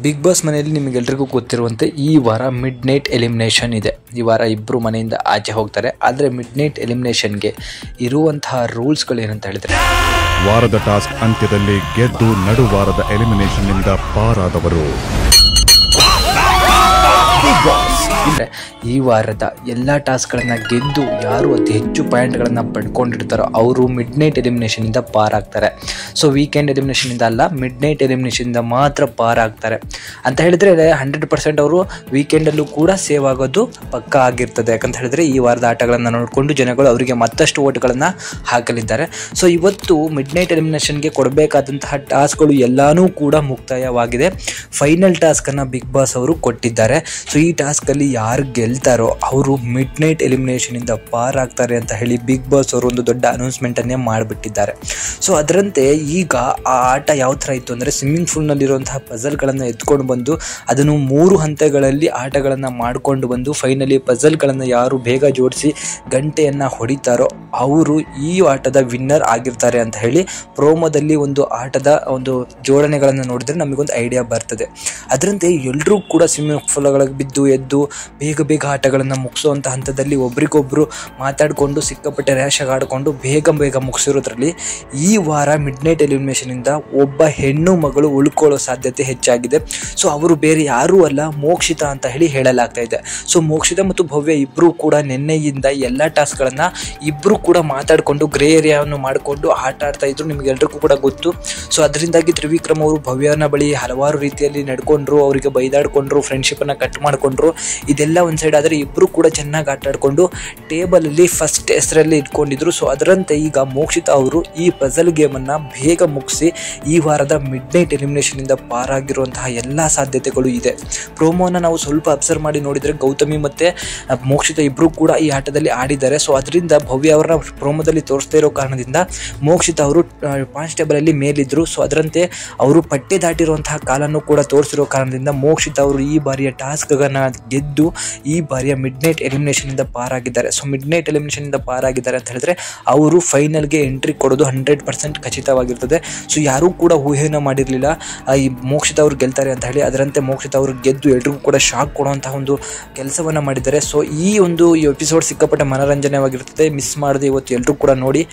Big boss ಮನೆಯಲ್ಲಿ ನಿಮಗೆಲ್ರಿಗೂ ಗೊತ್ತಿರುವಂತೆ ಈ ವಾರ ಮಿಡ್ ನೈಟ್ ಎಲಿಮಿನೇಷನ್ ಇದೆ. ಈ ವಾರ ಇಬ್ಬರು ಮನೆಯಿಂದ ಆಚೆ ಹೋಗ್ತಾರೆ. ಆದರೆ ಮಿಡ್ ನೈಟ್ ಎಲಿಮಿನೇಷನ್ಗೆ ಇರುವಂತಹ ರೂಲ್ಸ್ಗಳು ಏನಂತ ಹೇಳಿದ್ರೆ, ವಾರದ ಟಾಸ್ಕ್ ಅಂತ್ಯದಲ್ಲಿ ಗೆದ್ದು ನಡುವಾರದ ಎಲಿಮಿನೇಷನ್ನಿಂದ ಪಾರಾದವರು ಅಂದರೆ ಈ ವಾರದ ಎಲ್ಲ ಟಾಸ್ಕ್ಗಳನ್ನು ಗೆದ್ದು ಯಾರು ಅತಿ ಹೆಚ್ಚು ಪಾಯಿಂಟ್ಗಳನ್ನು ಪಡ್ಕೊಂಡಿರ್ತಾರೋ ಅವರು ಮಿಡ್ ನೈಟ್ ಎಲಿಮಿನೇಷನಿಂದ ಪಾರಾಗ್ತಾರೆ. ಸೊ ವೀಕೆಂಡ್ ಎಲಿಮಿನೇಷನಿಂದ ಅಲ್ಲ, ಮಿಡ್ ನೈಟ್ ಎಲಿಮಿನೇಷನಿಂದ ಮಾತ್ರ ಪಾರಾಗ್ತಾರೆ ಅಂತ ಹೇಳಿದರೆ 100% ಅವರು ವೀಕೆಂಡಲ್ಲೂ ಕೂಡ ಸೇವ್ ಆಗೋದು ಪಕ್ಕ ಆಗಿರ್ತದೆ. ಯಾಕಂತ ಹೇಳಿದ್ರೆ ಈ ವಾರದ ಆಟಗಳನ್ನು ನೋಡಿಕೊಂಡು ಜನಗಳು ಅವರಿಗೆ ಮತ್ತಷ್ಟು ಓಟ್ಗಳನ್ನು ಹಾಕಲಿದ್ದಾರೆ. ಸೊ ಇವತ್ತು ಮಿಡ್ ನೈಟ್ ಎಲಿಮಿನೇಷನ್ಗೆ ಕೊಡಬೇಕಾದಂತಹ ಟಾಸ್ಕ್ಗಳು ಎಲ್ಲನೂ ಕೂಡ ಮುಕ್ತಾಯವಾಗಿದೆ. ಫೈನಲ್ ಟಾಸ್ಕನ್ನು ಬಿಗ್ ಬಾಸ್ ಅವರು ಕೊಟ್ಟಿದ್ದಾರೆ. ಸೊ ಈ ಟಾಸ್ಕಲ್ಲಿ ಯಾರು ಗೆಲ್ತಾರೋ ಅವರು ಮಿಡ್ ನೈಟ್ ಎಲಿಮಿನೇಷನಿಂದ ಪಾರಾಗ್ತಾರೆ ಅಂತ ಹೇಳಿ ಬಿಗ್ ಬಾಸ್ ಅವರು ಒಂದು ದೊಡ್ಡ ಅನೌನ್ಸ್ಮೆಂಟನ್ನೇ ಮಾಡಿಬಿಟ್ಟಿದ್ದಾರೆ. ಸೊ ಅದರಂತೆ ಈಗ ಆ ಆಟ ಯಾವ ಥರ ಇತ್ತು ಅಂದರೆ, ಸ್ವಿಮ್ಮಿಂಗ್ ಪೂಲ್ನಲ್ಲಿರುವಂತಹ ಪಜಲ್ಗಳನ್ನು ಎತ್ಕೊಂಡು ಬಂದು ಅದನ್ನು 3 ಹಂತಗಳಲ್ಲಿ ಆಟಗಳನ್ನು ಮಾಡಿಕೊಂಡು ಬಂದು ಫೈನಲಿ ಪಜಲ್ಗಳನ್ನು ಯಾರು ಬೇಗ ಜೋಡಿಸಿ ಗಂಟೆಯನ್ನು ಹೊಡಿತಾರೋ ಅವರು ಈ ಆಟದ ವಿನ್ನರ್ ಆಗಿರ್ತಾರೆ ಅಂತ ಹೇಳಿ ಪ್ರೋಮೋದಲ್ಲಿ ಒಂದು ಆಟದ ಒಂದು ಜೋಡಣೆಗಳನ್ನು ನೋಡಿದ್ರೆ ನಮಗೊಂದು ಐಡಿಯಾ ಬರ್ತದೆ. ಅದರಂತೆ ಎಲ್ಲರೂ ಕೂಡ ಸ್ವಿಮ್ಮಿಂಗ್ ಪೂಲ್ಗಳಿಗೆ ಬಿದ್ದು ಎದ್ದು ಬೇಗ ಆಟಗಳನ್ನು ಮುಗಿಸುವಂಥ ಹಂತದಲ್ಲಿ ಒಬ್ರಿಗೊಬ್ಬರು ಮಾತಾಡಿಕೊಂಡು ಸಿಕ್ಕಾಪಟ್ಟೆ ರ್ಯಾಶಾಗಿ ಆಡಿಕೊಂಡು ಬೇಗ ಮುಗಿಸಿರೋದ್ರಲ್ಲಿ ಈ ವಾರ ಮಿಡ್ ನೈಟ್ ಎಲಿಮಿನೇಷನಿಂದ ಒಬ್ಬ ಹೆಣ್ಣು ಮಗಳು ಉಳ್ಕೊಳ್ಳೋ ಸಾಧ್ಯತೆ ಹೆಚ್ಚಾಗಿದೆ. ಸೊ ಅವರು ಬೇರೆ ಯಾರೂ ಅಲ್ಲ, ಮೋಕ್ಷಿತಾ ಅಂತ ಹೇಳಿ ಹೇಳಲಾಗ್ತಾ ಇದೆ. ಸೊ ಮೋಕ್ಷಿತಾ ಮತ್ತು ಭವ್ಯ ಇಬ್ಬರು ಕೂಡ ನಿನ್ನೆಯಿಂದ ಎಲ್ಲ ಟಾಸ್ಕ್ಗಳನ್ನು ಇಬ್ಬರು ಕೂಡ ಮಾತಾಡಿಕೊಂಡು ಗ್ರೇ ಏರಿಯಾವನ್ನು ಮಾಡಿಕೊಂಡು ಆಟ ಆಡ್ತಾ ಇದ್ರು, ನಿಮಗೆಲ್ರಿಗೂ ಕೂಡ ಗೊತ್ತು. ಸೊ ಅದರಿಂದಾಗಿ ತ್ರಿವಿಕ್ರಮ್ ಅವರು ಭವ್ಯನ ಬಳಿ ಹಲವಾರು ರೀತಿಯಲ್ಲಿ ನಡ್ಕೊಂಡ್ರು, ಅವರಿಗೆ ಬೈದಾಡ್ಕೊಂಡ್ರು, ಫ್ರೆಂಡ್ಶಿಪ್ಪನ್ನು ಕಟ್ ಮಾಡಿಕೊಂಡ್ರು. ಇದೆಲ್ಲ ಒಂದು ಸೈಡ್ ಆದರೆ ಇಬ್ಬರು ಕೂಡ ಚೆನ್ನಾಗಿ ಆಟ ಆಡಿಕೊಂಡು ಟೇಬಲಲ್ಲಿ ಫಸ್ಟ್ ಹೆಸರಲ್ಲಿ ಇಟ್ಕೊಂಡಿದ್ರು. ಸೊ ಅದರಂತೆ ಈಗ ಮೋಕ್ಷಿತಾ ಅವರು ಈ ಪಜಲ್ ಗೇಮನ್ನು ಬೇಗ ಮುಗಿಸಿ ಈ ವಾರದ ಮಿಡ್ ನೈಟ್ ಎಲಿಮಿನೇಷನಿಂದ ಪಾರಾಗಿರುವಂತಹ ಎಲ್ಲ ಸಾಧ್ಯತೆಗಳು ಇದೆ. ಪ್ರೋಮೋನ ನಾವು ಸ್ವಲ್ಪ ಅಬ್ಸರ್ವ್ ಮಾಡಿ ನೋಡಿದರೆ ಗೌತಮಿ ಮತ್ತು ಮೋಕ್ಷಿತಾ ಇಬ್ಬರು ಕೂಡ ಈ ಆಟದಲ್ಲಿ ಆಡಿದ್ದಾರೆ. ಸೊ ಅದರಿಂದ ಭವ್ಯ ಅವರ ಪ್ರೋಮೋದಲ್ಲಿ ತೋರಿಸ್ತಾ ಇರೋ ಕಾರಣದಿಂದ ಮೋಕ್ಷಿತಾ ಅವರು ಪಾಯಿಂಟ್ಸ್ ಟೇಬಲಲ್ಲಿ ಮೇಲಿದ್ದರು. ಸೊ ಅದರಂತೆ ಅವರು ಪಟ್ಟೆ ದಾಟಿರುವಂತಹ ಕಾಲನ್ನು ಕೂಡ ತೋರಿಸಿರೋ ಕಾರಣದಿಂದ ಮೋಕ್ಷಿತಾ ಅವರು ಈ ಬಾರಿಯ ಟಾಸ್ಕ್ಗಳನ್ನು ಗೆದ್ದು ಈ ಬಾರಿಯ ಮಿಡ್ ನೈಟ್ ಎಲಿಮಿನೇಷನಿಂದ ಪಾರಾಗಿದ್ದಾರೆ. ಸೊ ಮಿಡ್ ನೈಟ್ ಎಲಿಮಿನೇಷನಿಂದ ಪಾರಾಗಿದ್ದಾರೆ ಅಂತ ಹೇಳಿದ್ರೆ ಅವರು ಫೈನಲ್ಗೆ ಎಂಟ್ರಿ ಕೊಡೋದು 100% ಖಚಿತವಾಗಿರ್ತದೆ. ಸೊ ಯಾರೂ ಕೂಡ ಊಹೆನ ಮಾಡಿರಲಿಲ್ಲ ಈ ಮೋಕ್ಷಿತಾ ಅವರು ಗೆಲ್ತಾರೆ ಅಂತ ಹೇಳಿ. ಅದರಂತೆ ಮೋಕ್ಷಿತಾ ಅವರು ಗೆದ್ದು ಎಲ್ರಿಗೂ ಕೂಡ ಶಾಕ್ ಕೊಡುವಂತಹ ಒಂದು ಕೆಲಸವನ್ನು ಮಾಡಿದ್ದಾರೆ. ಸೊ ಈ ಒಂದು ಎಪಿಸೋಡ್ ಸಿಕ್ಕಾಪಟ್ಟೆ ಮನೋರಂಜನೆವಾಗಿರ್ತದೆ. ಮಿಸ್ ಮಾಡದೆ ಇವತ್ತು ಎಲ್ಲರೂ ಕೂಡ ನೋಡಿ.